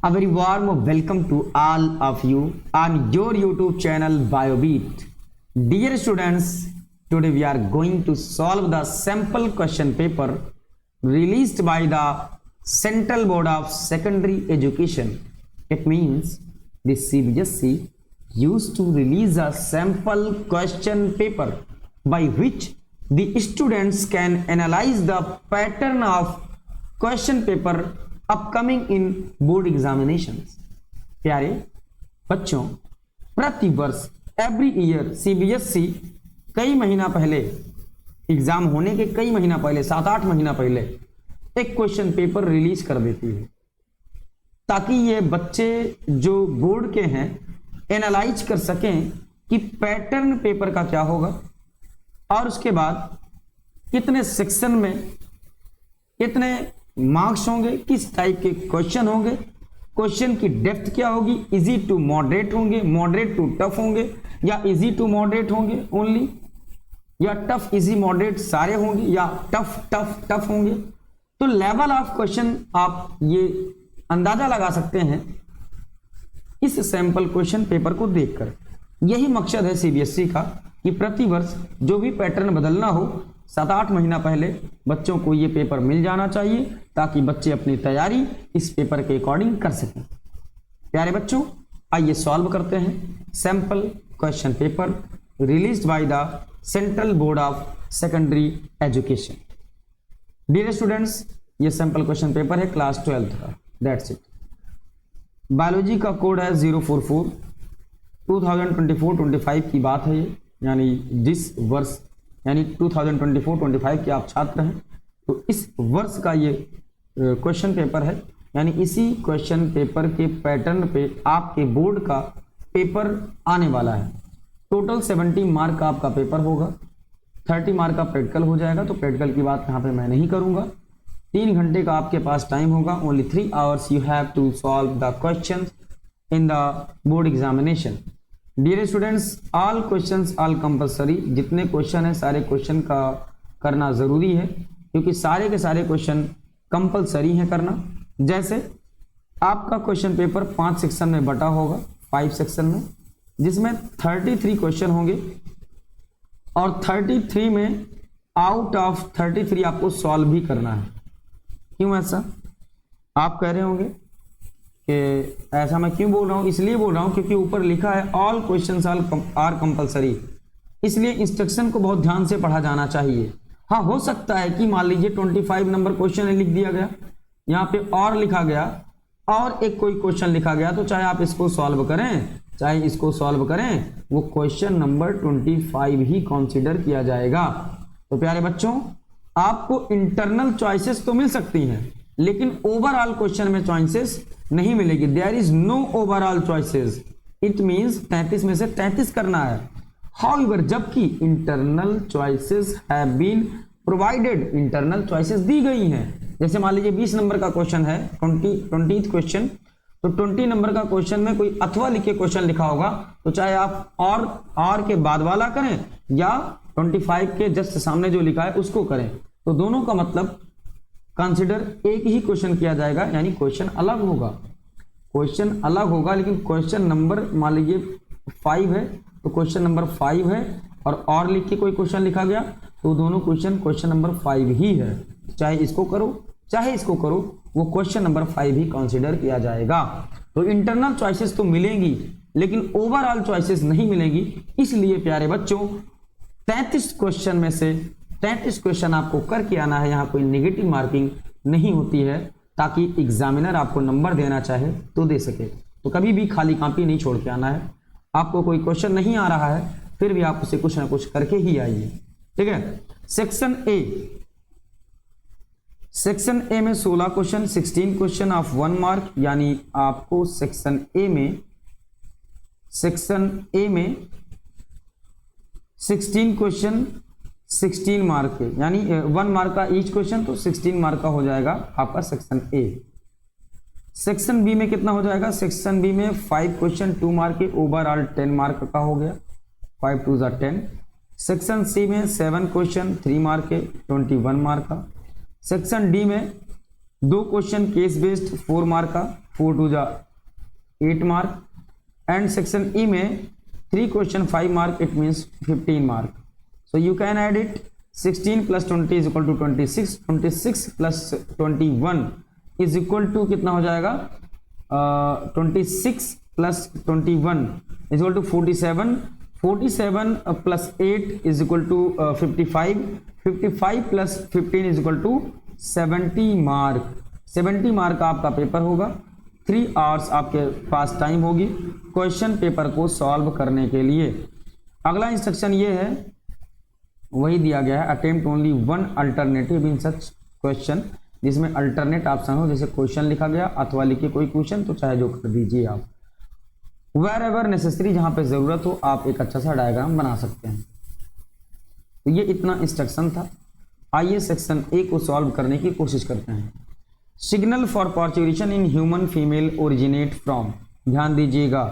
A very warm welcome to all of you on your YouTube channel BioBeat. Dear students, today we are going to solve the sample question paper released by the Central Board of Secondary Education. It means the CBSE used to release a sample question paper by which the students can analyze the pattern of question paper upcoming in board examinations. प्यारे बच्चों, प्रति वर्ष every year CBSE कई महीना पहले exam होने के कई महीना पहले 7-8 महीना पहले एक क्वेश्चन पेपर रिलीज कर देती है ताकि ये बच्चे जो बोर्ड के हैं एनालाइज कर सकें कि पैटर्न पेपर का क्या होगा और उसके बाद कितने सेक्शन में कितने मार्क्स होंगे, किस टाइप के क्वेश्चन होंगे, क्वेश्चन की डेप्थ क्या होगी, इजी टू मॉडरेट होंगे, मॉडरेट टू टफ होंगे या इजी टू मॉडरेट होंगे ओनली, या टफ इजी मॉडरेट सारे होंगे या टफ टफ टफ होंगे। तो लेवल ऑफ क्वेश्चन आप ये अंदाजा लगा सकते हैं इस सैंपल क्वेश्चन पेपर को देखकर। यही मकसद है सीबीएसई का कि प्रति वर्ष जो भी पैटर्न बदलना हो 7-8 महीना पहले बच्चों को ये पेपर मिल जाना चाहिए ताकि बच्चे अपनी तैयारी इस पेपर के अकॉर्डिंग कर सकें। प्यारे बच्चों, आइए सॉल्व करते हैं sample question paper released by the central board of secondary education. Dear students, ये सैंपल क्वेश्चन पेपर है क्लास 12th का, दैट्स इट। बायोलॉजी का कोड है 044। 2024-25 की बात है ये, यानी जिस वर्ष यानी 2024-25 के आप छात्र हैं तो इस वर्ष का ये क्वेश्चन पेपर है, यानी इसी क्वेश्चन पेपर के पैटर्न पे आपके बोर्ड का पेपर आने वाला है। टोटल 70 मार्क का आपका पेपर होगा, 30 मार्क का प्रैक्टिकल हो जाएगा। तो प्रैक्टिकल की बात यहाँ पे मैं नहीं करूँगा। 3 घंटे का आपके पास टाइम होगा। Only 3 hours you have to solve the question in the board examination. Dear students, all questions all compulsory. जितने क्वेश्चन है सारे क्वेश्चन का करना ज़रूरी है क्योंकि सारे के सारे क्वेश्चन कंपलसरी हैं करना। जैसे आपका क्वेश्चन पेपर 5 सेक्शन में बटा होगा, 5 सेक्शन में, जिसमें 33 क्वेश्चन होंगे और 33 में आउट ऑफ 33 आपको सॉल्व भी करना है। क्यों ऐसा आप कह रहे होंगे कि ऐसा मैं क्यों बोल रहा हूँ? इसलिए बोल रहा हूँ क्योंकि ऊपर लिखा है ऑल क्वेश्चंस आर कंपलसरी, इसलिए इंस्ट्रक्शन को बहुत ध्यान से पढ़ा जाना चाहिए। हाँ, हो सकता है कि मान लीजिए 25 नंबर क्वेश्चन लिख दिया गया, यहाँ पे और लिखा गया और एक कोई क्वेश्चन लिखा गया, तो चाहे आप इसको सॉल्व करें चाहे इसको सॉल्व करें, वो क्वेश्चन नंबर 25 ही कंसिडर किया जाएगा। तो प्यारे बच्चों, आपको इंटरनल चॉइसेस तो मिल सकती हैं लेकिन ओवरऑल क्वेश्चन में चॉइसेस नहीं मिलेगी। There is no overall choices. It means 33 में से 33 करना है। हाउएवर, जबकि internal choices have been provided, internal choices दी गई हैं। जैसे मान लीजिए 20 नंबर का क्वेश्चन है, 20th क्वेश्चन, तो 20 नंबर का क्वेश्चन में कोई अथवा लिख के क्वेश्चन लिखा होगा, तो चाहे आप और के बाद वाला करें या 25 के जस्ट सामने जो लिखा है उसको करें, तो दोनों का मतलब कंसिडर एक ही क्वेश्चन किया जाएगा, यानी क्वेश्चन अलग होगा। क्वेश्चन अलग होगा लेकिन क्वेश्चन नंबर मान लीजिए 5 है तो क्वेश्चन नंबर 5 है और लिख के कोई क्वेश्चन लिखा गया तो दोनों क्वेश्चन नंबर 5 ही है। चाहे इसको करो चाहे इसको करो, वो क्वेश्चन नंबर 5 ही कंसिडर किया जाएगा। तो इंटरनल चॉइसेस तो मिलेंगी लेकिन ओवरऑल चॉइसेस नहीं मिलेंगी। इसलिए प्यारे बच्चों, 33 क्वेश्चन में से 33 क्वेश्चन आपको करके आना है। यहाँ कोई नेगेटिव मार्किंग नहीं होती है ताकि एग्जामिनर आपको नंबर देना चाहे तो दे सके। तो कभी भी खाली कॉपी नहीं छोड़ के आना है। आपको कोई क्वेश्चन नहीं आ रहा है फिर भी आप उसे कुछ ना कुछ करके ही आइए, ठीक है। सेक्शन ए में 16 क्वेश्चन, 16 क्वेश्चन ऑफ 1 मार्क, यानी आपको सेक्शन ए में 16 क्वेश्चन 16 मार्क के, यानी 1 मार्क का ईच क्वेश्चन, तो 16 मार्क का हो जाएगा आपका सेक्शन ए। सेक्शन बी में कितना हो जाएगा? सेक्शन बी में 5 क्वेश्चन 2 मार्क के, ओवरऑल 10 मार्क का हो गया, 5 2 10। सेक्शन सी में 7 क्वेश्चन 3 मार्क के, 21 मार्क का। सेक्शन डी में 2 क्वेश्चन केस बेस्ड 4 मार्क का, 4 टू जा 8 मार्क, एंड सेक्शन ई में 3 question 5 mark, it means 15 mark. So you can add it. 16 plus 20 is equal to 26, 26 plus 21 is equal to कितना हो जाएगा, 26 plus 21 is equal to 47, 47 plus 8 is equal to 55, 55 plus 15 is equal to 70 mark. 70 mark का आपका paper होगा. 3 hours आपके पास time होगी question paper को सॉल्व करने के लिए. अगला इंस्ट्रक्शन ये है, वही दिया गया है, अटेम्प्ट ओनली 1 अल्टरनेटिव इन सच क्वेश्चन, जिसमें अल्टरनेट ऑप्शन हो, जैसे क्वेश्चन लिखा गया अथवा लिखिए कोई क्वेश्चन, तो चाहे जो कर दीजिए आप. वेर एवर नेसेसरी, जहाँ पे ज़रूरत हो आप एक अच्छा सा डायग्राम बना सकते हैं. तो ये इतना इंस्ट्रक्शन था. आइए सेक्शन ए को सॉल्व करने की कोशिश करते हैं. Signal for parturition in human female originate from. ध्यान दीजिएगा,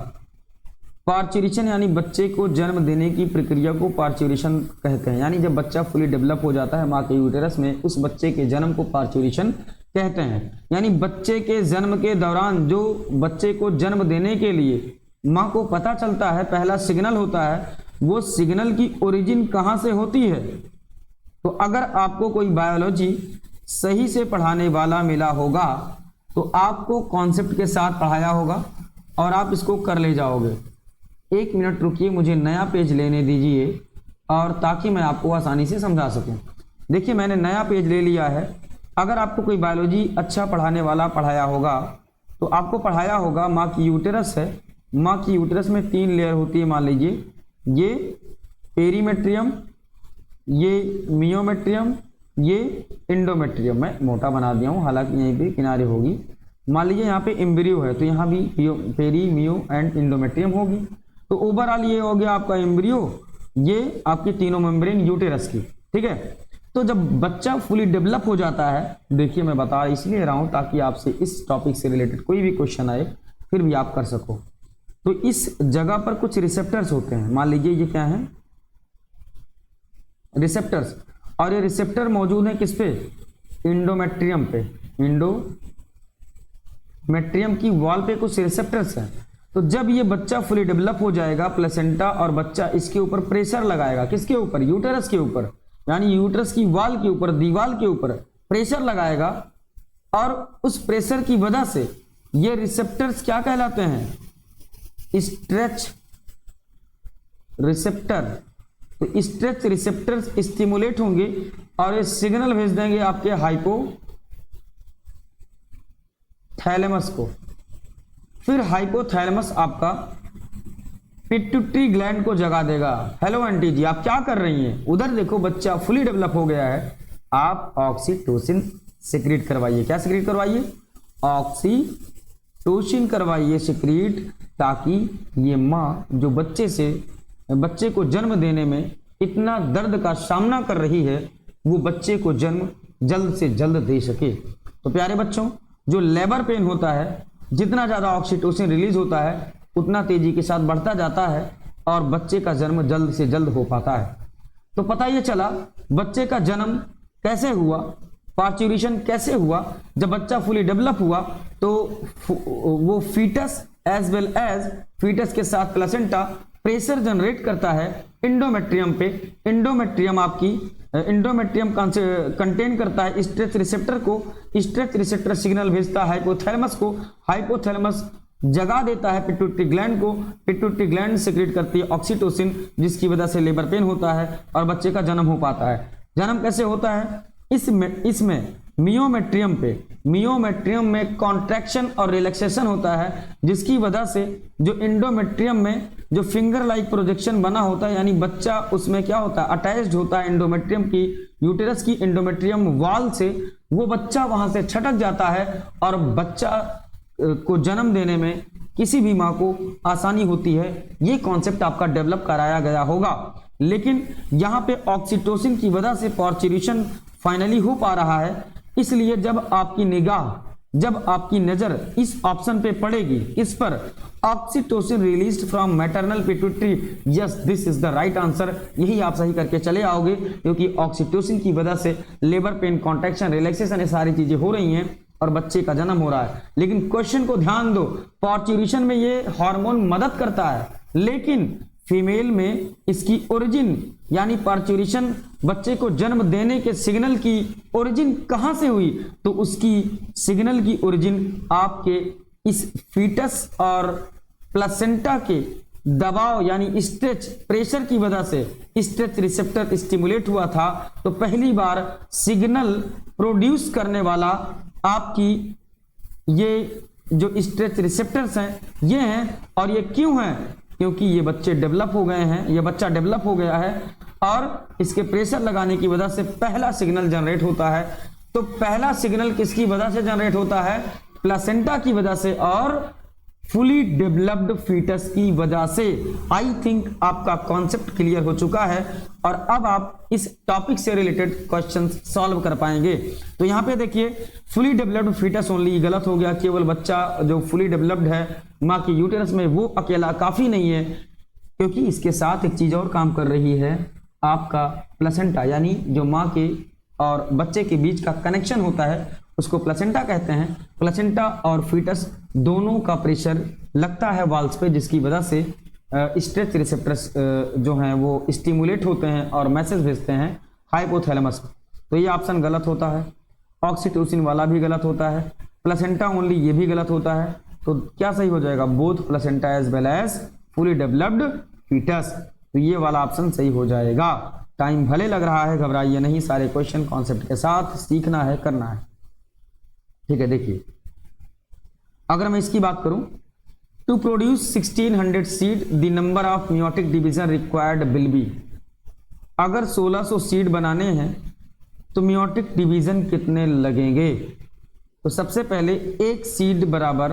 पार्चुरेशन यानी बच्चे को जन्म देने की प्रक्रिया को पार्चुरेशन कहते हैं. यानी जब बच्चा फुली डेवलप हो जाता है माँ के यूटेरस में, उस बच्चे के जन्म को पार्चुरेशन कहते हैं. यानी बच्चे के जन्म के दौरान जो बच्चे को जन्म देने के लिए माँ को पता चलता है, पहला सिग्नल होता है, वो सिग्नल की ओरिजिन कहाँ से होती है. तो अगर आपको कोई बायोलॉजी सही से पढ़ाने वाला मिला होगा तो आपको कॉन्सेप्ट के साथ पढ़ाया होगा और आप इसको कर ले जाओगे. 1 मिनट रुकिए, मुझे नया पेज लेने दीजिए और ताकि मैं आपको आसानी से समझा सकूं. देखिए मैंने नया पेज ले लिया है. अगर आपको कोई बायोलॉजी अच्छा पढ़ाने वाला पढ़ाया होगा तो आपको पढ़ाया होगा माँ की यूटेरस है, माँ की यूटेरस में 3 लेयर होती है. मान लीजिए ये पेरीमेट्रियम, ये मियोमेट्रियम, ये इंडोमेट्रियम. मैं मोटा बना दिया हूँ, हालांकि यहीं पे किनारे होगी. मान लीजिए यहाँ पे एम्ब्रियो है तो यहाँ भी पेरी, मियो एंड इंडोमेट्रियम होगी. तो ओवरऑल ये हो गया आपका एम्ब्रियो, ये आपकी तीनों मेम्ब्रेन यूटेरस की. ठीक है, तो जब बच्चा फुली डेवलप हो जाता है, देखिए मैं बता इसलिए रहा हूँ ताकि आपसे इस टॉपिक से रिलेटेड कोई भी क्वेश्चन आए फिर भी आप कर सको. तो इस जगह पर कुछ रिसेप्टर्स होते हैं. मान लीजिए ये क्या है, रिसेप्टर्स. और ये रिसेप्टर मौजूद है किस पे, इंडोमेट्रियम पे. इंडोमेट्रियम की वॉल पे कुछ रिसेप्टर्स हैं. तो जब ये बच्चा फुली डेवलप हो जाएगा प्लेसेंटा, और बच्चा इसके ऊपर प्रेशर लगाएगा, किसके ऊपर, यूटेरस के ऊपर, यानी यूटेरस की वॉल के ऊपर, दीवार के ऊपर प्रेशर लगाएगा. और उस प्रेशर की वजह से ये रिसेप्टर्स क्या कहलाते हैं, स्ट्रेच रिसेप्टर. तो स्ट्रेच रिसेप्टर्स स्टिमुलेट होंगे और ये सिग्नल भेज देंगे आपके हाइपोथैलेमस को. फिर हाइपोथैलेमस आपका पिट्यूटरी ग्लैंड को जगा देगा. हेलो आंटी जी, आप क्या कर रही हैं, उधर देखो बच्चा फुली डेवलप हो गया है, आप ऑक्सीटोसिन सिक्रीट करवाइए. क्या सिक्रीट करवाइए, ऑक्सीटोसिन करवाइए सिक्रीट, ताकि ये माँ जो बच्चे को जन्म देने में इतना दर्द का सामना कर रही है, वो बच्चे को जन्म जल्द से जल्द दे सके. तो प्यारे बच्चों, जो लेबर पेन होता है, जितना ज़्यादा ऑक्सीटोसिन रिलीज होता है उतना तेजी के साथ बढ़ता जाता है और बच्चे का जन्म जल्द से जल्द हो पाता है. तो पता ये चला बच्चे का जन्म कैसे हुआ, पार्चुरेशन कैसे हुआ. जब बच्चा फुली डेवलप हुआ तो वो foetus as well as foetus के साथ प्लेसेंटा प्रेशर जनरेट करता है इंडोमेट्रियम पे. इंडोमेट्रियम कंटेन करता है स्ट्रेच रिसेप्टर को. स्ट्रेच रिसेप्टर सिग्नल भेजता है हाइपोथैलेमस को, हाइपोथैलेमस जगा देता है पिट्यूटरी ग्लैंड को. पिट्यूटरी ग्लैंड सिक्रीट करती है ऑक्सीटोसिन, जिसकी वजह से लेबर पेन होता है और बच्चे का जन्म हो पाता है. जन्म कैसे होता है, इसमें मियोमेट्रियम में कॉन्ट्रैक्शन और रिलैक्सेशन होता है, जिसकी वजह से जो इंडोमेट्रियम में जो फिंगर लाइक प्रोजेक्शन बना होता है, यानी बच्चा उसमें क्या होता है, अटैच्ड होता है इंडोमेट्रियम की, यूटेरस की इंडोमेट्रियम वॉल से. वो बच्चा वहां से छटक जाता है और बच्चा को जन्म देने में किसी भी माँ को आसानी होती है. ये कॉन्सेप्ट आपका डेवलप कराया गया होगा. लेकिन यहाँ पे ऑक्सीटोसिन की वजह से पार्चुरेशन फाइनली हो पा रहा है. इसलिए जब आपकी नजर इस ऑप्शन पे पड़ेगी, इस पर oxytocin released from maternal pituitary, yes this is the right answer. यही आप सही करके चले आओगे, क्योंकि ऑक्सीटोसिन की वजह से लेबर पेन, कॉन्ट्रैक्शन, रिलैक्सेशन, ये सारी चीजें हो रही हैं और बच्चे का जन्म हो रहा है। लेकिन क्वेश्चन को ध्यान दो, पार्चुरेशन में ये हार्मोन मदद करता है, लेकिन फीमेल में इसकी ओरिजिन यानी पार्चुरेशन बच्चे को जन्म देने के सिग्नल की ओरिजिन कहां से हुई, तो उसकी सिग्नल की ओरिजिन आपके इस फीटस और प्लेसेंटा के दबाव यानी स्ट्रेच प्रेशर की वजह से स्ट्रेच रिसेप्टर स्टिमुलेट हुआ था। तो पहली बार सिग्नल प्रोड्यूस करने वाला आपकी ये जो स्ट्रेच रिसेप्टर्स हैं ये हैं, और ये क्यों हैं, क्योंकि ये बच्चे डेवलप हो गए हैं, ये बच्चा डेवलप हो गया है और इसके प्रेशर लगाने की वजह से पहला सिग्नल जनरेट होता है। तो पहला सिग्नल किसकी वजह से जनरेट होता है, प्लेसेंटा की वजह से और फुली डेवलप्ड फीटस की वजह से। आई थिंक आपका कॉन्सेप्ट क्लियर हो चुका है और अब आप इस टॉपिक से रिलेटेड क्वेश्चंस सॉल्व कर पाएंगे। तो यहाँ पे देखिए फुली डेवलप्ड फीटस ओनली गलत हो गया, केवल बच्चा जो फुली डेवलप्ड है माँ के यूटेरस में वो अकेला काफी नहीं है, क्योंकि इसके साथ एक चीज और काम कर रही है, आपका प्लेसेंटा यानी जो माँ के और बच्चे के बीच का कनेक्शन होता है उसको प्लेसेंटा कहते हैं। प्लेसेंटा और फीटस दोनों का प्रेशर लगता है वाल्स पे, जिसकी वजह से स्ट्रेच रिसेप्टर्स जो हैं वो स्टिमुलेट होते हैं और मैसेज भेजते हैं हाइपोथैलेमस। तो ये ऑप्शन गलत होता है। ऑक्सीटोसिन वाला भी गलत होता है, प्लेसेंटा ओनली ये भी गलत होता है। तो क्या सही हो जाएगा, both placenta as well as fully developed foetus. तो ये वाला ऑप्शन सही हो जाएगा। टाइम भले लग रहा है, घबराइए नहीं, सारे क्वेश्चन कॉन्सेप्ट के साथ सीखना है, करना है, ठीक है। देखिए अगर मैं इसकी बात करूं, to produce 1600 seed the number of meiotic division required will be. अगर 1600 सीड बनाने हैं तो मियोटिक डिवीजन कितने लगेंगे। तो सबसे पहले एक सीड बराबर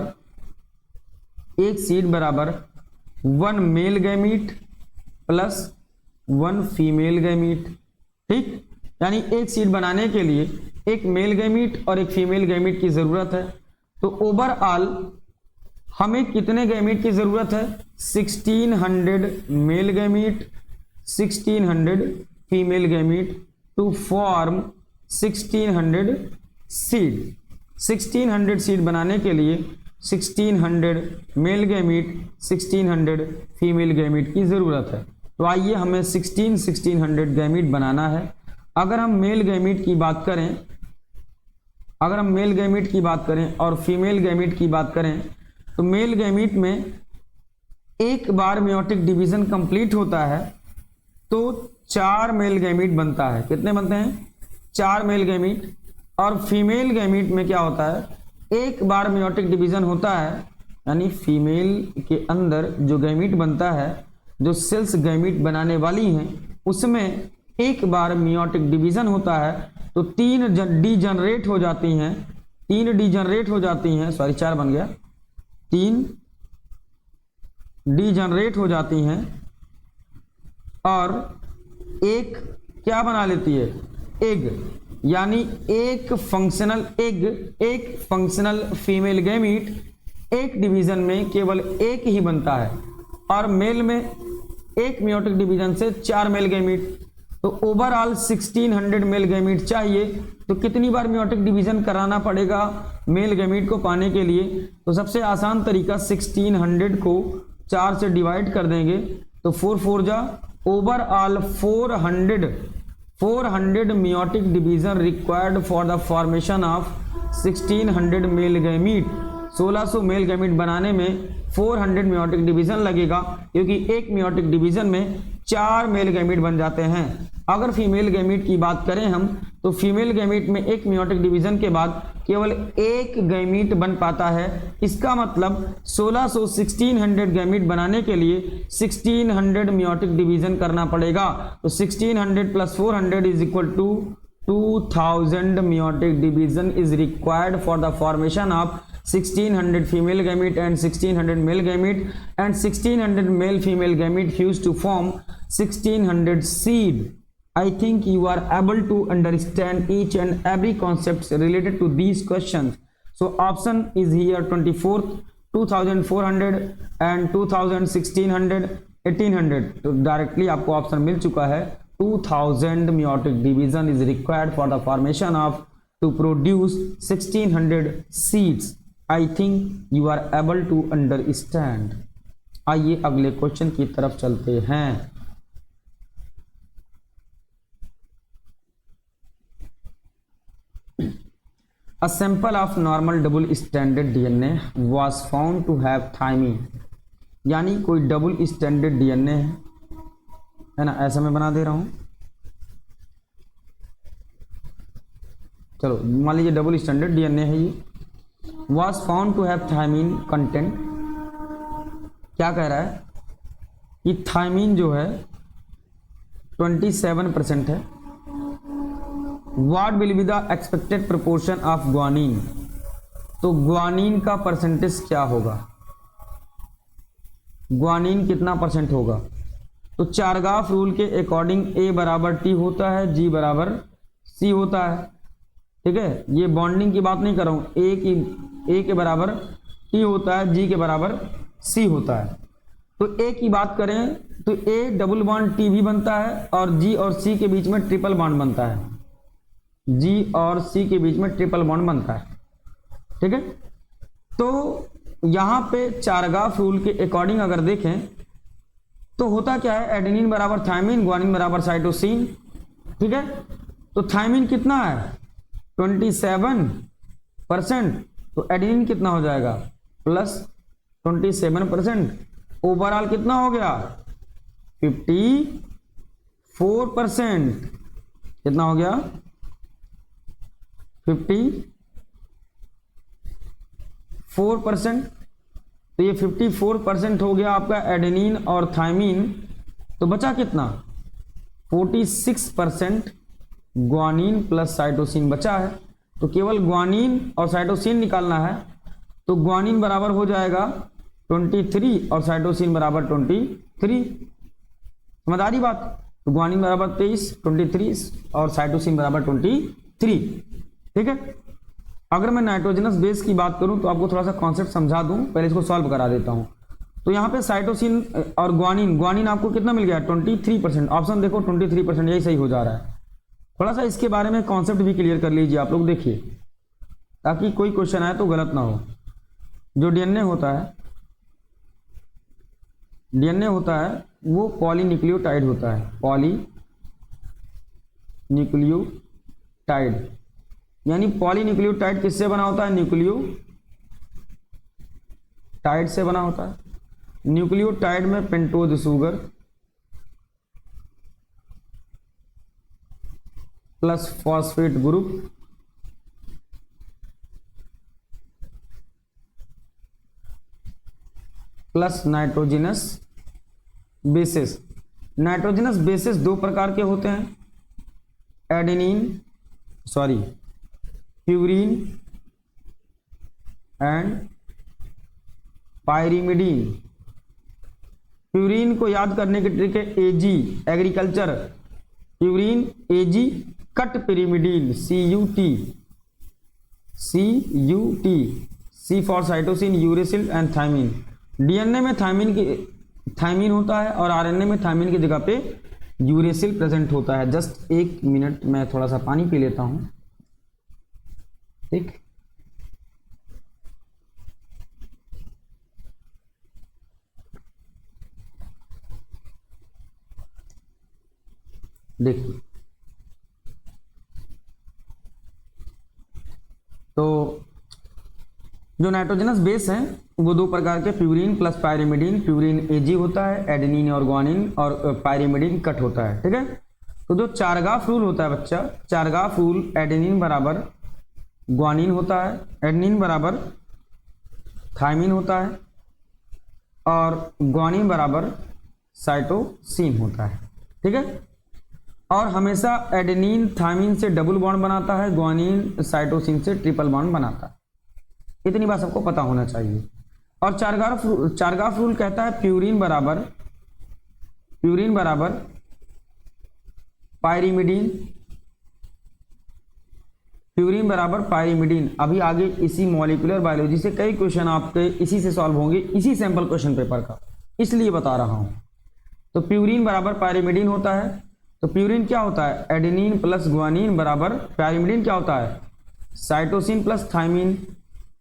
1 male gamete plus 1 female gamete, ठीक। यानी एक सीड बनाने के लिए एक मेल गैमीट और एक फीमेल गैमीट की जरूरत है। तो ओवरऑल हमें कितने गैमीट की जरूरत है, 1600 male gamete 1600 female gamete to form 1600 seed. 1600 seed बनाने के लिए 1600 मेल गैमीट 1600 फीमेल गैमीट की जरूरत है। तो आइए हमें 1600 गैमीट बनाना है। अगर हम मेल गैमीट की बात करें और फीमेल गैमीट की बात करें, तो मेल गैमीट में एक बार मियोटिक डिवीजन कंप्लीट होता है तो 4 मेल गैमीट बनता है। कितने बनते हैं, 4 मेल गैमीट। और फीमेल गैमीट में क्या होता है, एक बार मियोटिक डिवीजन होता है, यानी फीमेल के अंदर जो गैमीट बनता है, जो सेल्स गैमीट बनाने वाली हैं, उसमें एक बार मियोटिक डिवीजन होता है तो 3 डीजनरेट हो जाती हैं, 3 डीजनरेट हो जाती हैं, सॉरी 4 बन गया, 3 डीजनरेट हो जाती हैं और एक क्या बना लेती है, एग। यानी एक फंक्शनल फीमेल गैमीट एक डिवीजन में केवल एक ही बनता है, और मेल में एक मियोटिक डिवीजन से 4 मेल गैमीट। तो ओवरऑल 1600 मेल गैमीट चाहिए। तो कितनी बार मियोटिक डिवीजन कराना पड़ेगा मेल गैमीट को पाने के लिए, तो सबसे आसान तरीका 1600 को 4 से डिवाइड कर देंगे तो 4 4 जा, overall 400 meiotic division required for the formation of 1600 male gamete. 1600 male gamete बनाने में 400 मियोटिक डिवीजन लगेगा, क्योंकि एक मियोटिक डिवीजन में 4 मेल गैमीट बन जाते हैं। अगर फीमेल गैमीट की बात करें हम, तो फीमेल गैमीट में एक मियोटिक डिवीजन के बाद केवल एक गैमीट बन पाता है। इसका मतलब 1600 गैमीट बनाने के लिए 1600 मियोटिक डिवीजन करना पड़ेगा। तो 1600 plus 400 is equal to 2000 meiotic division is required for the formation of 1600 female gamete and 1600 male gamete, and 1600 male female gamete fused to form 1600 seed. I think you are able to understand each and every concepts related to these questions. So option is here 24th, 2400 and 2000, 1600, 1800. तो directly आपको option मिल चुका है 2000 meiotic division is required for the formation of to produce 1600 seeds. I think you are able to understand. आइए अगले question की तरफ चलते हैं। A sample of normal double stranded DNA was found to have thymine, यानी कोई double standard DNA है ना, ऐसा मैं बना दे रहा हूं। चलो मान लीजिए डबल स्टैंडर्ड डीएनए है ये, was found to have thymine content। क्या कह रहा है कि थायमीन जो है 27% है। What will be the expected proportion of guanine? तो ग्वानीन का परसेंटेज क्या होगा, ग्वानीन कितना परसेंट होगा? तो चारगाफ रूल के अकॉर्डिंग ए बराबर टी होता है, जी बराबर सी होता है। ठीक है, ये बॉन्डिंग की बात नहीं कर रहा हूं, ए के बराबर टी होता है, जी के बराबर सी होता है। तो ए की बात करें तो ए डबल बॉन्ड टी भी बनता है और जी और सी के बीच में ट्रिपल बॉन्ड बनता है, जी और सी के बीच में ट्रिपल बॉन्ड बनता है। ठीक है, तो यहां पे चारगाफ रूल के अकॉर्डिंग अगर देखें तो होता क्या है, एडेनिन बराबर थायमीन, ग्वानिन बराबर साइटोसिन। ठीक है, तो थायमीन कितना है 27%, तो एडेनिन कितना हो जाएगा प्लस 27%, ओवरऑल कितना हो गया 54%। कितना हो गया 54%। तो ये 54% हो गया आपका एडेनिन और थायमीन। तो बचा कितना 46% ग्वानिन प्लस साइटोसिन बचा है। तो केवल ग्वानिन और साइटोसिन निकालना है, तो ग्वानिन बराबर हो जाएगा 23 और साइटोसिन बराबर 23। समझ आ रही बात? तो ग्वानिन बराबर 23, 23 और साइटोसिन बराबर 23। ठीक है, अगर मैं नाइट्रोजनस बेस की बात करूं तो आपको थोड़ा सा कॉन्सेप्ट समझा दूं, पहले इसको सॉल्व करा देता हूं। तो यहाँ पे साइटोसिन और ग्वानिन आपको कितना मिल गया 23%। ऑप्शन देखो 23%, यही सही हो जा रहा है। थोड़ा सा इसके बारे में कॉन्सेप्ट भी क्लियर कर लीजिए आप लोग, देखिए ताकि कोई क्वेश्चन आए तो गलत ना हो। जो डीएनए होता है वो पॉलीन्यूक्लियोटाइड होता है, पॉलीन्यूक्लियोटाइड। यानी पॉलीन्यूक्लियोटाइड किससे बना होता है, न्यूक्लियोटाइड से बना होता है। न्यूक्लियोटाइड में pentose sugar plus phosphate group plus nitrogenous bases. Nitrogenous bases दो प्रकार के होते हैं, प्यूरीन एंड पायरिमिडीन। प्यूरीन को याद करने की ट्रिक है AG, agriculture, purine, AG, cut pyrimidine, CUT, C for cytosine, uracil and thymine. DNA में थायमीन होता है और आरएनए में थायमीन की जगह पे यूरेसिल प्रेजेंट होता है। जस्ट एक मिनट मैं थोड़ा सा पानी पी लेता हूं। ठीक, देखिए तो जो नाइट्रोजनस बेस हैं वो दो प्रकार के, प्यूरीन प्लस पायरिमिडीन। प्यूरीन एजी होता है, एडेनिन और ग्वानिन, और पायरिमिडीन कट होता है। ठीक है, तो जो चारगाफ रूल होता है बच्चा, चारगाफ रूल एडेनिन बराबर ग्वानिन होता है, एडेनिन बराबर थायमीन होता है और ग्वानिन बराबर साइटोसिन होता है। ठीक है, और हमेशा एडेनिन थायमीन से डबल बॉन्ड बनाता है, ग्वानिन साइटोसिन से ट्रिपल बॉन्ड बनाता है। इतनी बात सबको पता होना चाहिए। और चारगाफ रूल कहता है प्यूरीन बराबर पायरिमिडीन, प्यूरीन बराबर पायरिमिडीन। अभी आगे इसी मॉलिक्यूलर बायोलॉजी से कई क्वेश्चन आपके इसी से सॉल्व होंगे, इसी सैंपल क्वेश्चन पेपर का, इसलिए बता रहा हूं। तो प्यूरीन बराबर पायरिमिडीन होता है। तो प्यूरीन क्या होता है, एडेनिन प्लस ग्वानिन बराबर, पायरिमिडीन क्या होता है cytosine plus thymine,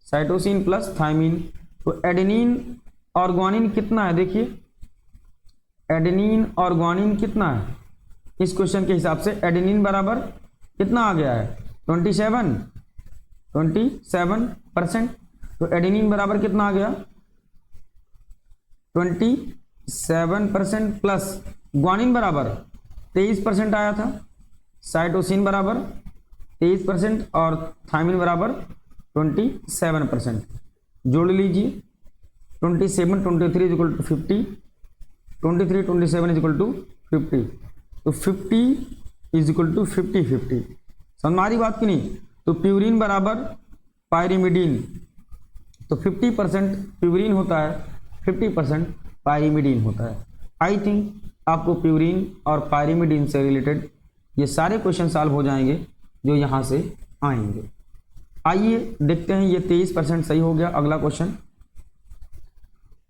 cytosine plus thymine, तो एडेनिन और ग्वानिन कितना है, देखिए एडेनिन और ग्वानिन कितना है, इस क्वेश्चन के हिसाब से एडेनिन बराबर कितना आ गया है 27%, तो एडेनिन बराबर कितना आ गया 27% प्लस ग्वानिन बराबर 23% आया था, साइटोसिन बराबर 23% और थायमिन बराबर 27%, जोड़ लीजिए 27 23 is equal to 50, 23 27 is equal to 50, तो 50 इज इक्वल टू 50, समझ में आ रही बात की नहीं। तो प्यूरिन बराबर पायरिमिडीन, तो 50% प्यूरिन होता है, 50% पायरिमिडीन होता है। आई थिंक आपको प्यूरिन और पायरिमिडीन से रिलेटेड ये सारे क्वेश्चन सॉल्व हो जाएंगे जो यहाँ से आएंगे। आइए देखते हैं, ये 23% सही हो गया। अगला question,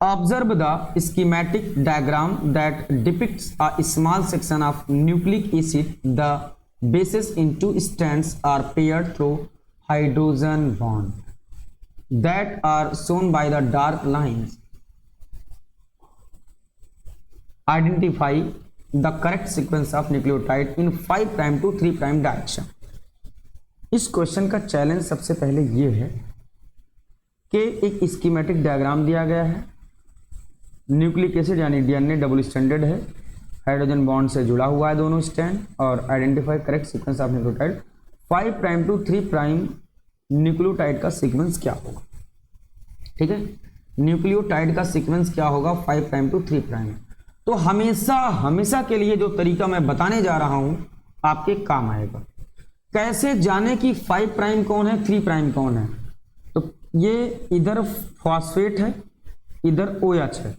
observe the schematic diagram that depicts a small section of nucleic acid, the bases in two strands are paired through hydrogen bond that are shown by the dark lines. Identify the correct sequence of nucleotide in 5' to 3' direction. इस question का challenge सबसे पहले ये है कि एक schematic diagram दिया गया है, न्यूक्लिक एसिड यानी डीएनए डबल स्टैंडर्ड है, हाइड्रोजन बॉन्ड से जुड़ा हुआ है दोनों स्टैंड, और identify correct sequence of nucleotide 5' to 3' nucleotide का सीक्वेंस क्या होगा। ठीक है, न्यूक्लियोटाइड का सीक्वेंस क्या होगा 5' to 3'। तो हमेशा के लिए जो तरीका मैं बताने जा रहा हूं आपके काम आएगा। कैसे जाने कि 5' कौन है 3' कौन है, तो ये इधर फॉस्फेट है, इधर OH है।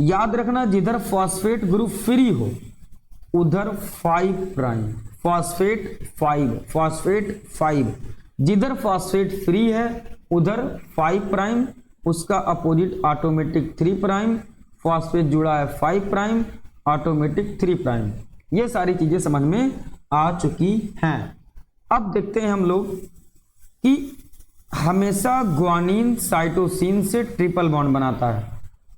याद रखना, जिधर फॉस्फेट ग्रुप फ्री हो उधर 5', फॉस्फेट 5, जिधर फॉस्फेट फ्री है उधर 5', उसका अपोजिट ऑटोमेटिक 3', फॉस्फेट जुड़ा है 5', ऑटोमेटिक 3'। ये सारी चीजें समझ में आ चुकी हैं। अब देखते हैं हम लोग कि हमेशा ग्वानिन साइटोसिन से ट्रिपल बॉन्ड बनाता है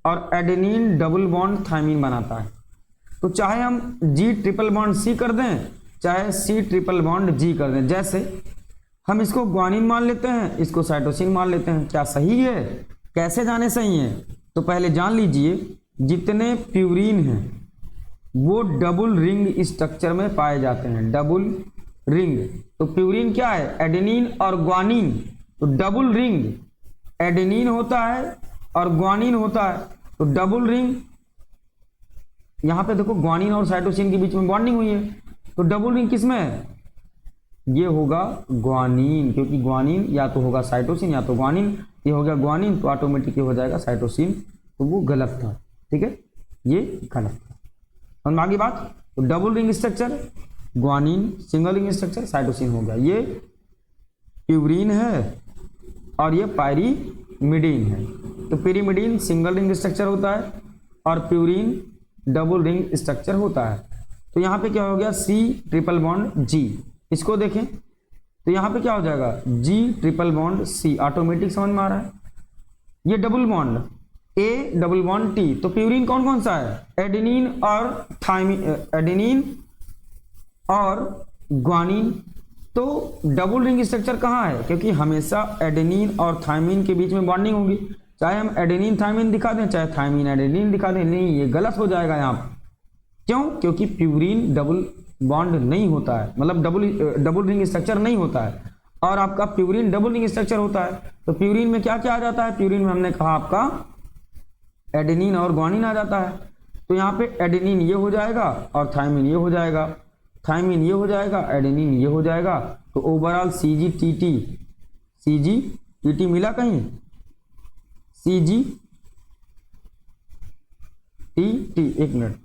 और एडेनिन डबल बॉन्ड थायमिन बनाता है। तो चाहे हम G ट्रिपल बॉन्ड C कर दें, चाहे C ट्रिपल बॉन्ड G कर दें, जैसे हम इसको ग्वानिन मान लेते हैं, इसको साइटोसिन मान लेते हैं, क्या सही है? कैसे जाने सही है? तो पहले जान लीजिए, जितने प्यूरिन हैं वो डबल रिंग स्ट्रक्चर में पाए जाते हैं, डबल रिंग। तो प्यूरिन क्या है? एडेनिन और ग्वानिन, तो डबल रिंग एडेनिन होता है और ग्वानिन होता है, तो डबल रिंग। यहां पे देखो ग्वानिन और साइटोसिन के बीच में बॉन्डिंग हुई है, तो डबल रिंग किसमें है? ये होगा ग्वानिन, क्योंकि ग्वानिन या तो होगा साइटोसिन या तो ग्वानिन। ये हो गया ग्वानिन, तो ऑटोमेटिक हो जाएगा साइटोसिन, तो वो गलत था। ठीक है, ये गलत था। समझ आगे बात। तो double ring structure guanine, single ring structure cytosine हो गया। ये प्यूरिन है और ये पायरिमिडीन है। तो pyrimidine सिंगल रिंग स्ट्रक्चर होता है और प्यूरिन डबल रिंग स्ट्रक्चर होता है। तो यहाँ पे क्या हो गया? C triple bond G। इसको देखें तो यहाँ पे क्या हो जाएगा? G triple bond C, automatic समझ में आ रहा है। ये double bond A double bond T। तो प्यूरिन कौन कौन सा है? एडेनिन और थायमिन, एडेनिन और ग्वानिन। तो डबल रिंग स्ट्रक्चर कहाँ है? क्योंकि हमेशा एडेनिन और थायमिन के बीच में बॉन्डिंग होगी, चाहे हम एडेनिन थायमिन दिखा दें, चाहे थायमिन एडेनिन दिखा दें। नहीं, ये गलत हो जाएगा यहाँ पर। क्यों? क्योंकि प्यूरिन डबल बॉन्ड नहीं होता है, मतलब डबल रिंग स्ट्रक्चर नहीं होता है, और आपका प्यूरिन डबल रिंग स्ट्रक्चर होता है। तो प्यूरिन में क्या क्या आ जाता है? प्यूरिन में हमने कहा आपका एडेनिन और ग्वानिन आ जाता है। तो यहाँ पे एडेनिन ये हो जाएगा और थायमिन ये हो जाएगा, थायमिन ये हो जाएगा, एडेनिन ये हो जाएगा। तो ओवरऑल CG मिला कहीं? CG T, एक मिनट,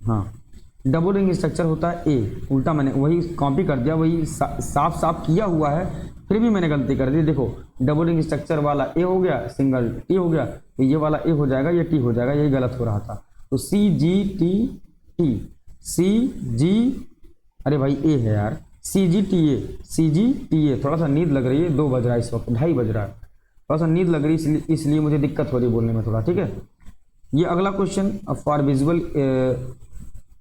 हाँ, डबल रिंग स्ट्रक्चर होता है A। उल्टा मैंने वही कॉपी कर दिया, वही साफ किया हुआ है, फिर भी मैंने गलती कर दी। देखो डबल रिंग स्ट्रक्चर वाला A हो गया, सिंगल T हो गया, तो ये वाला A हो जाएगा, ये T हो जाएगा, यही गलत हो रहा था। तो CGT, CGT अरे भाई ए है यार, CGTA थोड़ा सा नींद लग रही है, 2 बज रहा है इस वक्त, 2:30 बज रहा है, थोड़ा सा नींद लग रही है इसलिए मुझे दिक्कत हो रही है बोलने में थोड़ा, ठीक है। ये अगला question for visual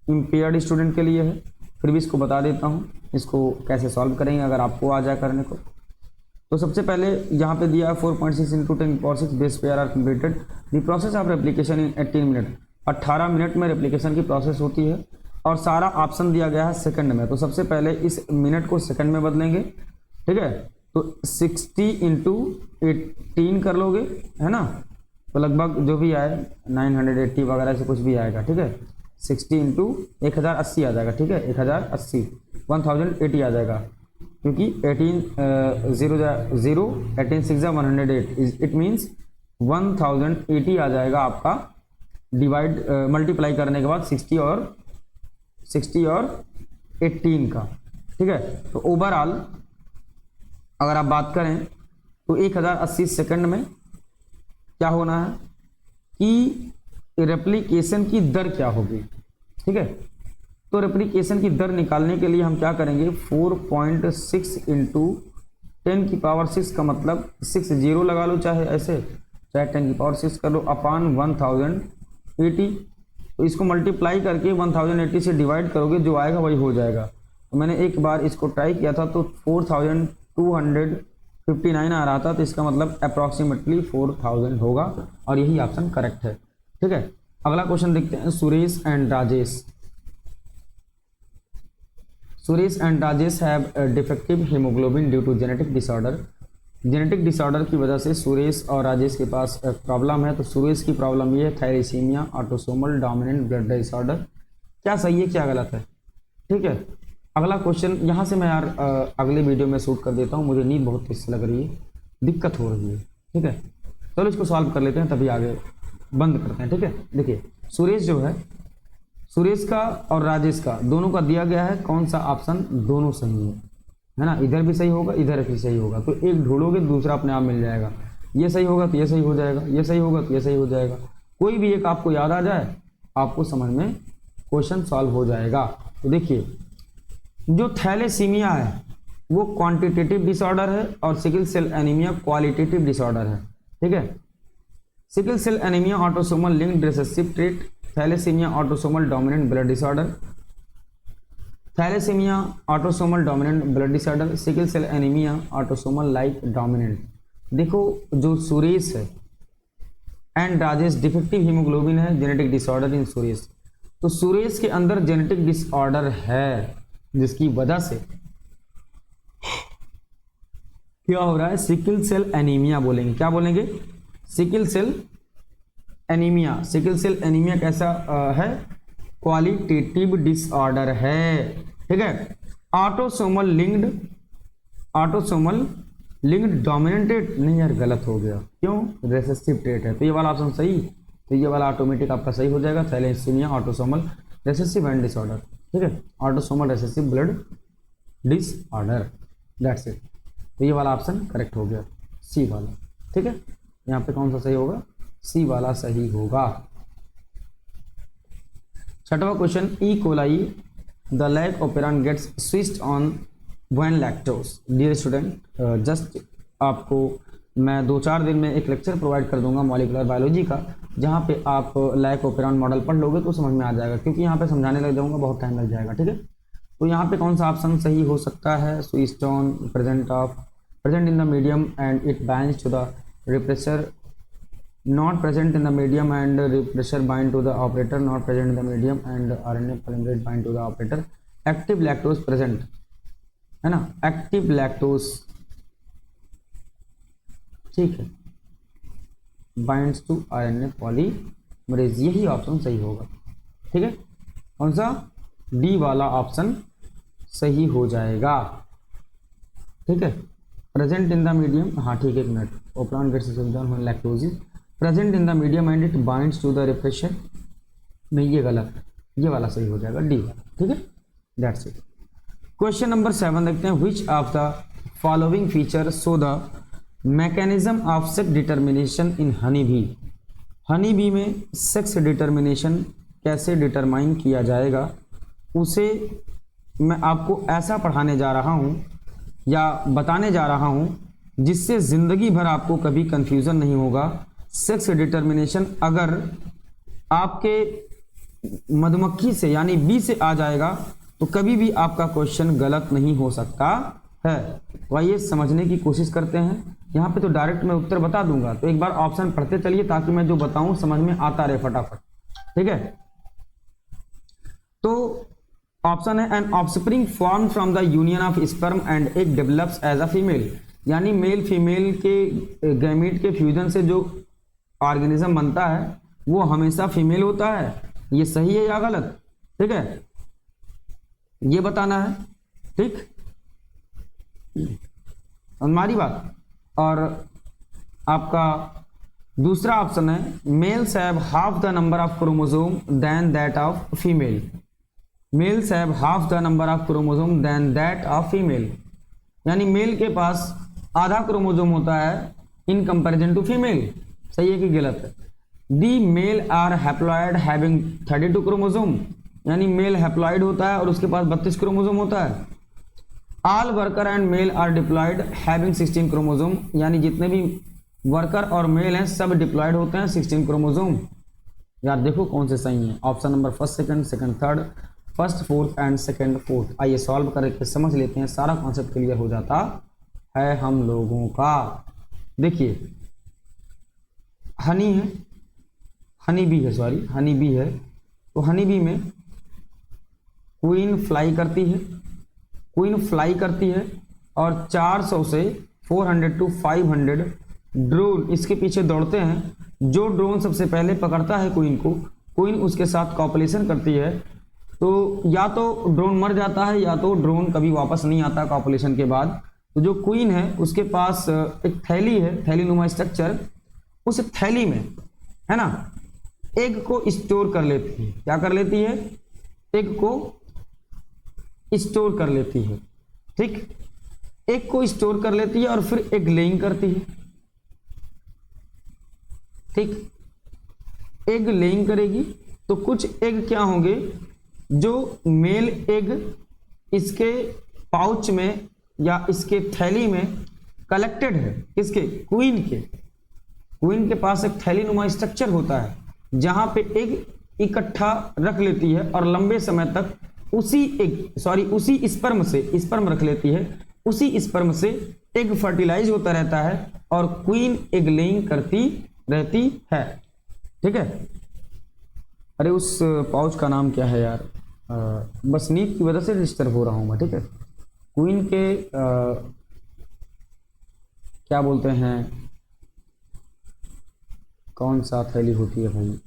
impaired student के लिए है, फिर भी इसको बता देता हूँ इसको कैसे सॉल्व करेंगे अगर आपको आ जाए करने को। तो सबसे पहले यहाँ पे दिया है 4.6 × 10⁶ base pair are completed the process of replication in 18 minute. 18 minute में रेप्लिकेशन की प्रोसेस होती है और सारा ऑप्शन दिया गया है सेकंड में। तो सबसे पहले इस मिनट को सेकंड में बदलेंगे, ठीक है। तो 60 × 18 कर लोगे, है ना, तो लगभग जो भी आए 980 वगैरह से कुछ भी आएगा, ठीक है। 60 × 1080 आ जाएगा, ठीक है, 1080 1080 आ जाएगा, क्योंकि 18 0 18 6 108 इट मीन्स 1080 आ जाएगा आपका डिवाइड मल्टीप्लाई करने के बाद 60 और 18 का, ठीक है। तो ओवरऑल अगर आप बात करें तो 1080 सेकंड में क्या होना है कि रेप्लिकेशन की दर क्या होगी, ठीक है। तो रेप्लिकेशन की दर निकालने के लिए हम क्या करेंगे, 4.6 × 10⁶ का मतलब 60 लगा लो, चाहे ऐसे चाहे 10⁶ कर लो, अपान 1080। तो इसको मल्टीप्लाई करके 1080 से डिवाइड करोगे, जो आएगा वही हो जाएगा। तो मैंने एक बार इसको ट्राई किया था तो 4259 आ रहा था, तो इसका मतलब अप्रॉक्सीमेटली 4000 होगा और यही ऑप्शन करेक्ट है, ठीक है। अगला क्वेश्चन देखते हैं, Suresh and Rajesh have defective haemoglobin due to genetic disorder. Genetic disorder की वजह से सुरेश और राजेश के पास प्रॉब्लम है। तो सुरेश की प्रॉब्लम ये है thalassaemia autosomal dominant blood disorder. क्या सही है क्या गलत है, ठीक है। अगला क्वेश्चन यहाँ से मैं यार अगले वीडियो में शूट कर देता हूँ, मुझे नींद बहुत तेज लग रही है, दिक्कत हो रही है, ठीक है। चलो इसको सॉल्व कर लेते हैं तभी आगे बंद करते हैं, ठीक है। देखिए सुरेश जो है, सुरेश का और राजेश का दोनों का दिया गया है, कौन सा ऑप्शन, दोनों सही है ना, इधर भी सही होगा इधर भी सही होगा। तो एक ढूंढोगे दूसरा अपने आप मिल जाएगा, ये सही होगा तो ये सही हो जाएगा, ये सही होगा तो ये सही हो जाएगा। कोई भी एक आपको याद आ जाए आपको समझ में क्वेश्चन सॉल्व हो जाएगा। तो देखिए जो थैलेसीमिया है वो क्वांटिटेटिव डिसऑर्डर है और sickle cell anaemia qualitative disorder है, ठीक है। Sickle cell anaemia autosomal linked recessive trait, thalassaemia autosomal dominant blood disorder, thalassaemia autosomal dominant blood disorder, sickle cell anaemia autosomal like dominant. देखो जो सुरेश है एंड राजेश डिफेक्टिव हीमोग्लोबिन है, genetic disorder in Suresh. तो सुरेश के अंदर जेनेटिक डिसऑर्डर है जिसकी वजह से क्या हो रहा है, सिकल सेल एनीमिया बोलेंगे, क्या बोलेंगे, sickle cell anaemia. Sickle cell anaemia कैसा है, क्वालिटेटिव डिसऑर्डर है, ठीक है। ऑटोसोमल लिंक्ड डोमिनेंट ट्रेट, नहीं यार गलत हो गया, क्यों, रेसेसिव ट्रेट है। तो ये वाला ऑप्शन सही, तो ये वाला ऑटोमेटिक आपका सही हो जाएगा, thalassaemia autosomal recessive and disorder, ठीक है, autosomal recessive blood disorder, that's it. तो ये वाला ऑप्शन करेक्ट हो गया, सी वाला, ठीक है। यहाँ पे कौन सा सही होगा, सी वाला सही होगा। छठवां question, E coli the lac operon gets switched on when lactose. Dear student just आपको मैं 2-4 दिन में एक लेक्चर प्रोवाइड कर दूंगा मॉलिक्यूलर बायोलॉजी का, जहाँ पे आप लैक ओपेरॉन मॉडल पढ़ लोगे तो समझ में आ जाएगा, क्योंकि यहाँ पे समझाने लग जाऊंगा बहुत टाइम लग जाएगा, ठीक है। तो यहाँ पे कौन सा ऑप्शन सही हो सकता है, switched on present in the medium and it binds to the repressor, not present in the medium and repressor bind to the operator, not present in the medium and RNA polymerase bind to the operator, active lactose present, है ना, active lactose, ठीक है, binds to RNA polymerase, यही option सही होगा, ठीक है। कौन सा, डी वाला ऑप्शन सही हो जाएगा, ठीक है। प्रेजेंट इन द मीडियम, हाँ ठीक है, एक minute, operon gets switched on when lactose is present in the medium and it binds to the repressor, नहीं ये गलत है, ये वाला सही हो जाएगा, डी वाला, ठीक है, दैट्स इट। क्वेश्चन नंबर 7 देखते हैं, which of the following feature show the mechanism of sex determination in honey bee. Honey bee में सेक्स डिटर्मिनेशन कैसे डिटरमाइन किया जाएगा, उसे मैं आपको ऐसा पढ़ाने जा रहा हूँ या बताने जा रहा हूँ जिससे ज़िंदगी भर आपको कभी कंफ्यूजन नहीं होगा। सेक्स डिटर्मिनेशन अगर आपके मधुमक्खी से यानी बी से आ जाएगा तो कभी भी आपका क्वेश्चन गलत नहीं हो सकता है। तो आइए समझने की कोशिश करते हैं। यहाँ पे तो डायरेक्ट मैं उत्तर बता दूंगा, तो एक बार ऑप्शन पढ़ते चलिए ताकि मैं जो बताऊं समझ में आता रहे फटाफट। ठीक है, तो ऑप्शन है an offspring form from the union of sperm and egg develops as a female, यानी मेल फीमेल के गैमीट के फ्यूजन से जो ऑर्गेनिज्म बनता है वो हमेशा फीमेल होता है। ये सही है या गलत? ठीक है, ये बताना है। ठीक, हमारी बात। और आपका दूसरा ऑप्शन है males have half the number of chromosome than that of female. Males have half the number of chromosome than that of female, यानी मेल के पास आधा क्रोमोसोम होता है इन कंपैरिजन टू फीमेल। सही है कि गलत है? The male are haploid having 32 chromosome, यानी मेल हैप्लॉयड होता है और उसके पास 32 क्रोमोसोम होता है। All worker and male are diploid having 16 chromosome, यानी जितने भी वर्कर और मेल हैं सब डिप्लॉयड होते हैं 16 क्रोमोसोम। यार देखो कौन से सही हैं। Option number first second, second third, first fourth and second fourth. आइए सॉल्व करके समझ लेते हैं, सारा कॉन्सेप्ट क्लियर हो जाता है हम लोगों का। देखिए हनी है, हनी बी है, सॉरी हनी बी है। तो हनी बी में क्वीन फ्लाई करती है, क्वीन फ्लाई करती है और 400 से 400 टू 500 ड्रोन इसके पीछे दौड़ते हैं। जो ड्रोन सबसे पहले पकड़ता है क्वीन को, क्वीन उसके साथ कॉपुलेशन करती है। तो या तो ड्रोन मर जाता है या तो ड्रोन कभी वापस नहीं आता कॉपुलेशन के बाद। तो जो क्वीन है उसके पास एक थैली है, थैली नुमा स्ट्रक्चर, उस थैली में है ना एग को स्टोर कर लेती है। क्या कर लेती है? एग को स्टोर कर लेती है। ठीक, एग को स्टोर कर लेती है और फिर एग लेइंग करती है। ठीक, एग लेइंग करेगी तो कुछ एग क्या होंगे, जो मेल एग इसके पाउच में या इसके थैली में कलेक्टेड है। किसके? क्वीन के। क्वीन के पास एक थैली नुमा स्ट्रक्चर होता है जहां पे एग इकट्ठा रख लेती है और लंबे समय तक उसी स्पर्म रख लेती है। उसी स्पर्म से एग फर्टिलाइज होता रहता है और क्वीन एग लेइंग करती रहती है। ठीक है, अरे उस पाउच का नाम क्या है यार, बस नींद की वजह से डिस्टर्ब हो रहा हूं मैं। ठीक है, क्वीन के क्या बोलते हैं, कौन सा थैली होती है भाई,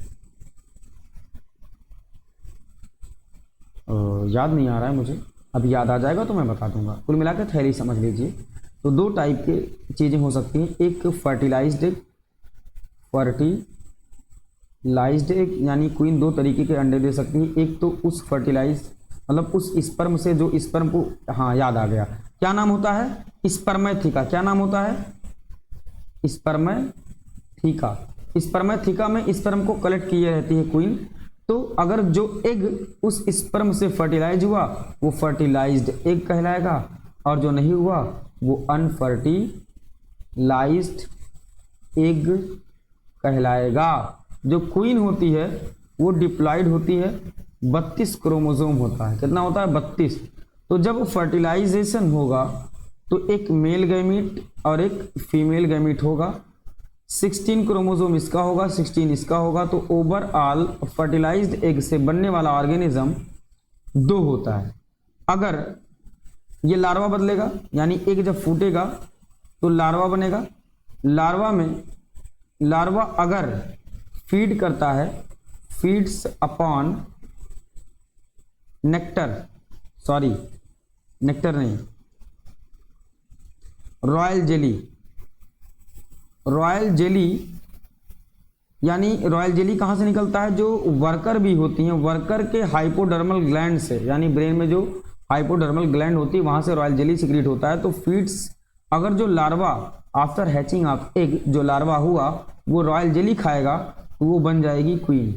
याद नहीं आ रहा है मुझे, अभी याद आ जाएगा तो मैं बता दूंगा। कुल मिलाकर थैली समझ लीजिए। तो दो टाइप की चीज़ें हो सकती हैं, एक फर्टिलाइज्ड एग, यानी क्वीन दो तरीके के अंडे दे सकती है। एक तो उस फर्टिलाइज मतलब उस स्पर्म से जो स्पर्म को, हाँ याद आ गया, क्या नाम होता है? स्पर्मेथिका। क्या नाम होता है? स्पर्मेथिका। स्पर्मेथिका में स्पर्म को कलेक्ट किए रहती है क्वीन। तो अगर जो एग उस स्पर्म से फर्टिलाइज हुआ वो फर्टिलाइज्ड एग कहलाएगा और जो नहीं हुआ वो अनफर्टिलाइज्ड एग कहलाएगा। जो क्वीन होती है वो डिप्लॉयड होती है, 32 क्रोमोसोम होता है। कितना होता है? 32। तो जब फर्टिलाइजेशन होगा तो एक मेल गैमीट और एक फीमेल गैमीट होगा। 16 क्रोमोसोम इसका होगा, 16 इसका होगा। तो ओवरऑल फर्टिलाइज्ड एग से बनने वाला ऑर्गेनिज्म 2 होता है। अगर ये लार्वा बदलेगा, यानी एग जब फूटेगा तो लार्वा बनेगा। लार्वा अगर फीड करता है, फीड्स अपॉन नेक्टर नहीं, रॉयल जेली, यानी रॉयल जेली कहाँ से निकलता है? जो वर्कर भी होती हैं, वर्कर के हाइपोडर्मल ग्लैंड से, यानी ब्रेन में जो हाइपोडर्मल ग्लैंड होती है वहाँ से रॉयल जेली सिक्रीट होता है। तो फीड्स, अगर जो larva after hatching of egg जो लार्वा हुआ वो रॉयल जेली खाएगा तो वो बन जाएगी क्वीन।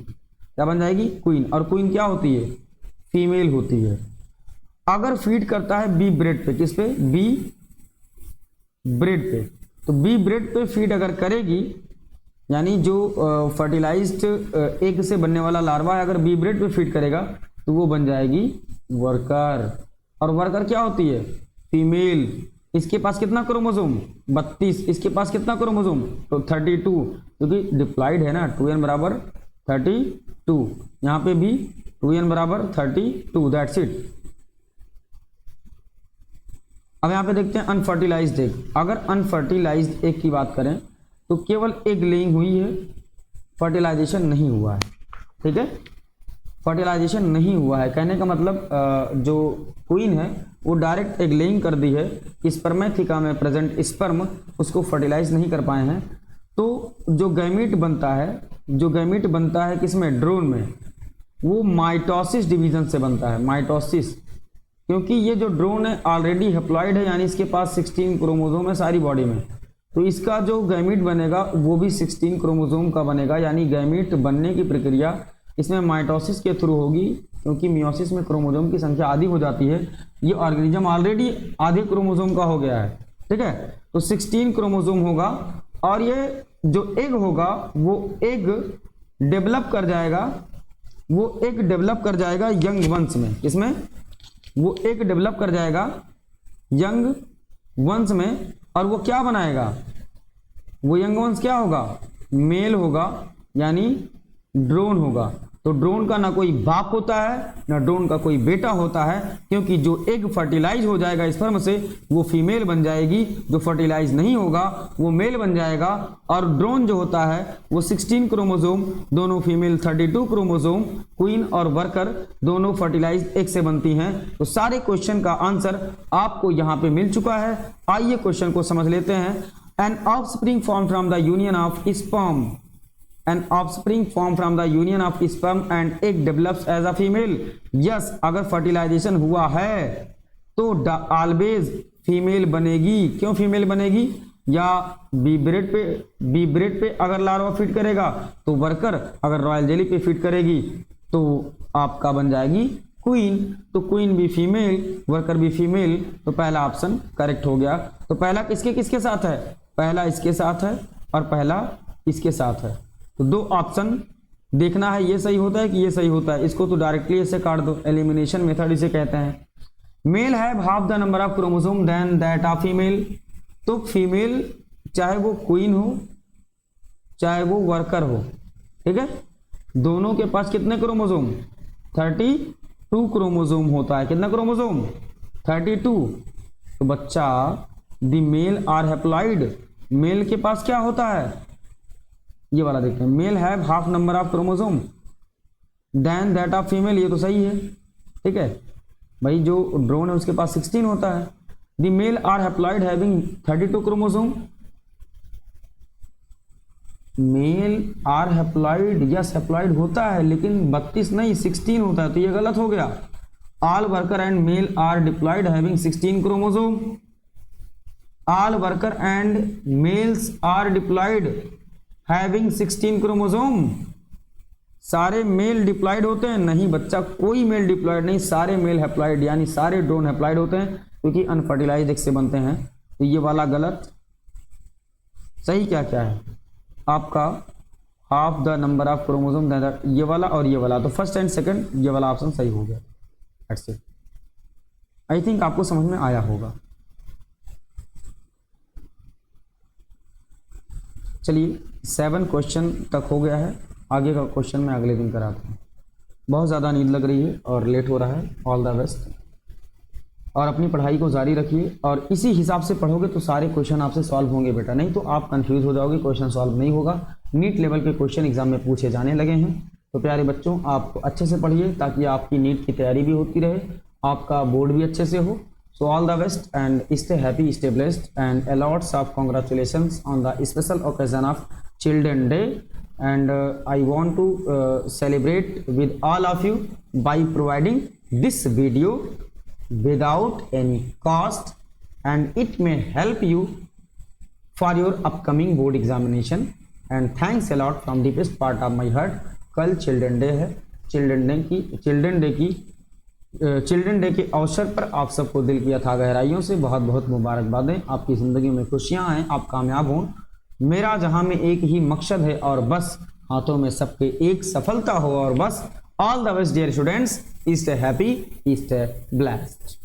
क्या बन जाएगी? क्वीन। और क्वीन क्या होती है? फीमेल होती है। अगर फीड करता है बी ब्रेड पे, किस पे, बी ब्रेड पे, तो बी ब्रेड पे फीड अगर करेगी, यानी जो फर्टिलाइज्ड एग से बनने वाला लार्वा है अगर बी ब्रेड पे फीड करेगा तो वो बन जाएगी वर्कर। और वर्कर क्या होती है, फीमेल। इसके पास कितना क्रोमोसोम, 32। इसके पास कितना क्रोमोसोम, तो 32, क्योंकि डिप्लॉइड है ना, 2n बराबर 32, यहाँ पे भी 2n बराबर 32, दैट्स इट। अब यहाँ पे देखते हैं अनफर्टिलाइज्ड एग। अगर अनफर्टिलाइज्ड एग की बात करें तो केवल एग लेइंग हुई है, फर्टिलाइजेशन नहीं हुआ है, ठीक है, फर्टिलाइजेशन नहीं हुआ है। कहने का मतलब जो क्वीन है वो डायरेक्ट एग लेइंग कर दी है, स्पर्मेथिका में प्रेजेंट स्पर्म उसको फर्टिलाइज नहीं कर पाए हैं। तो जो गैमीट बनता है, जो गैमीट बनता है किसमें, ड्रोन में, वो माइटोसिस डिवीजन से बनता है, माइटोसिस। क्योंकि ये जो ड्रोन है ऑलरेडी हेप्लॉइड है, यानी इसके पास 16 क्रोमोसोम है सारी बॉडी में, तो इसका जो गैमीट बनेगा वो भी 16 क्रोमोसोम का बनेगा। यानी गैमीट बनने की प्रक्रिया इसमें माइटोसिस के थ्रू होगी, क्योंकि मियोसिस में क्रोमोसोम की संख्या आधी हो जाती है। ये ऑर्गेनिज्म ऑलरेडी आधे क्रोमोसोम का हो गया है, ठीक है, तो 16 क्रोमोसोम होगा। और ये जो एग होगा वो एग डेवलप कर जाएगा, वो एग डेवलप कर जाएगा यंग वंश में, किसमें, वो एग डेवलप कर जाएगा यंग वंश में। और वो क्या बनाएगा, वो यंग वंश क्या होगा, मेल होगा, यानी ड्रोन होगा। तो ड्रोन का ना कोई बाप होता है ना ड्रोन का कोई बेटा होता है, क्योंकि जो एग फर्टिलाइज हो जाएगा स्पर्म से वो फीमेल बन जाएगी, जो फर्टिलाइज नहीं होगा वो मेल बन जाएगा। और ड्रोन जो होता है वो 16 क्रोमोसोम, दोनों फीमेल 32 क्रोमोसोम, क्वीन और वर्कर दोनों फर्टिलाइज एग से बनती हैं। तो सारे क्वेश्चन का आंसर आपको यहाँ पे मिल चुका है। आइए क्वेश्चन को समझ लेते हैं। An offspring form from the union of sperm, an offspring formed from the union of sperm and egg develops as a female. Yes, अगर फर्टिलाइजेशन हुआ है तो ऑलवेज फीमेल बनेगी। क्यों फीमेल बनेगी, या बी ब्रेड पे अगर लार्वा फीड करेगा तो वर्कर, अगर रॉयल जेली पे फीड करेगी तो आपका बन जाएगी क्वीन। तो क्वीन भी फीमेल, वर्कर भी फीमेल, तो पहला ऑप्शन करेक्ट हो गया। तो पहला किसके किसके साथ है, पहला इसके साथ है और पहला इसके साथ है। तो दो ऑप्शन देखना है, ये सही होता है कि ये सही होता है। इसको तो डायरेक्टली ऐसे काट दो, एलिमिनेशन मेथड इसे कहते हैं। Male have half the number of chromosome than that of female. तो फीमेल चाहे वो क्वीन हो चाहे वो वर्कर हो, ठीक है, दोनों के पास कितने क्रोमोसोम, 32 क्रोमोसोम होता है। कितना क्रोमोसोम, 32। तो बच्चा the male are haploid, male के पास क्या होता है, ये वाला देखते हैं, male have half number of chromosome than that of female, ये तो सही है, ठीक है भाई, जो ड्रोन है उसके पास 16 होता है। The male are haploid having 32 chromosome, male are haploid, yes haploid होता है लेकिन 32 नहीं 16 होता है, तो ये गलत हो गया। All worker and male are diploid having 16 chromosome, all worker and males are diploid having 16 chromosome. सारे मेल डिप्लॉइड होते हैं, नहीं बच्चा, कोई मेल डिप्लॉइड नहीं, सारे मेल हैप्लॉइड, यानी सारे ड्रोन हैप्लॉइड होते हैं, क्योंकि अनफर्टिलाइज्ड एग से बनते हैं। तो ये वाला गलत, सही क्या क्या है आपका, half the number of chromosome, ये वाला और ये वाला। तो फर्स्ट एंड सेकंड ये वाला ऑप्शन सही हो गया। That's it. आई थिंक आपको समझ में आया होगा। चलिए 7 क्वेश्चन तक हो गया है, आगे का क्वेश्चन मैं अगले दिन कराता हूँ। बहुत ज़्यादा नींद लग रही है और लेट हो रहा है। ऑल द बेस्ट, और अपनी पढ़ाई को जारी रखिए, और इसी हिसाब से पढ़ोगे तो सारे क्वेश्चन आपसे सॉल्व होंगे बेटा, नहीं तो आप कंफ्यूज हो जाओगे, क्वेश्चन सॉल्व नहीं होगा। नीट लेवल के क्वेश्चन एग्जाम में पूछे जाने लगे हैं। तो प्यारे बच्चों, आप अच्छे से पढ़िए ताकि आपकी नीट की तैयारी भी होती रहे, आपका बोर्ड भी अच्छे से हो। So all the best and stay happy, stay blessed, and a lots of congratulations on the special occasion of Children Day. And I want to celebrate with all of you by providing this video without any cost, and it may help you for your upcoming board examination. And thanks a lot from deepest part of my heart. कल children day है, children day की children day के अवसर पर आप सबको दिल की अथाह गहराइयों से बहुत बहुत मुबारकबादें। आपकी ज़िंदगी में खुशियां आएँ, आप कामयाब हों। मेरा जहां में एक ही मकसद है और बस हाथों में सबके एक सफलता हो और बस। All the best dear students, stay happy, stay blessed.